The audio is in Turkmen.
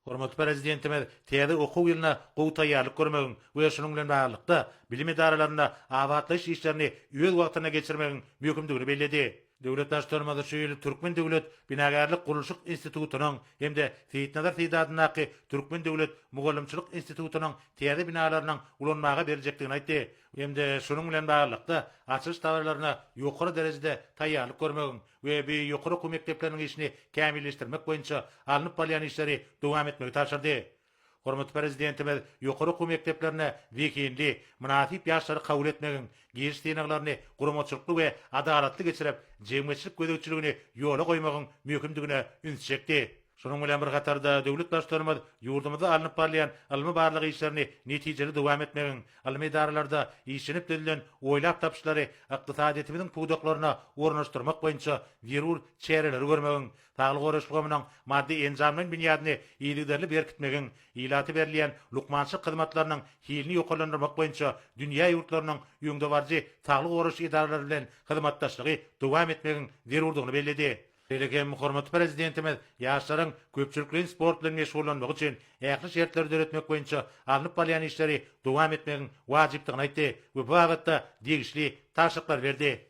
Hormatly prezidentimiz täze okuw ýylyna gowy taýýarlyk görmegiň we şonuň bilen baglanykda bilim idaralaryna abatlaş işlerini öz wagtyna geçirmegiň mümkindigini bellädi. Döwlet başçylary şu ýyly Türkmen Döwlet Binagarlyk Gurulşyk Institutunyň hemde Seýitnazar Seýdadynaky Türkmen Döwlet Mugallimçilik Institutunyň täze binalarynyň ulanmaga berjekdigini aýtdy. Hemde şonuň bilen baglanykda açyş tawarlaryna ýokary derejede taýýarlyk görmegiň we bu ýokary okuw mekdepleriniň işini kämilleşdirmek boýunça alınıp balyan işleri dowam etmegi taşyrdy. Hormatly prezidentimiz ýokary okuw mekdeplerine wekinli, münasip ýaşlary kabul etmegiň, giýiş tenaklaryny guramaçylykly we adalatly geçirip, jemgyçilik gödäwçiligini ýola goýmagyň mümkindigine üns çekdi. Şonuň bilen bir gatarda döwlet başçylarymyz ýurdumyzda alınıp barlayan almy barlygy işlerini netijeli dowam etmegiň, almy idaralarda işlenip edilen oýlap tapşylary ykdysadiyetimiziň puwdaklaryna ornaşdyrmak boýunça zerur çäreleri görmegiň, taglyk goraşlygymyň maddi enjamlaryň binýadyny ýylyderli berkitmegiň, ýylaty berliýän lukmançylyk hyzmatlarynyň hilini ýokalandyrmak boýunça dünýä ýurtlarynyň ýöňde barjy taglyk goraş idaralary bilen hyzmatdaşlygy dowam etmegiň zerurdygyny bellädi. Telekem hormatly prezidentimiz ýaşlaryň köpçülikliň sport bilen meşgullanmagy üçin ähli şertleri öğretmek boýunça alınıp balyan işleri dowam etmegiň wajypdygyny aýtdy we bu bagatda degişli taşyklar berdi.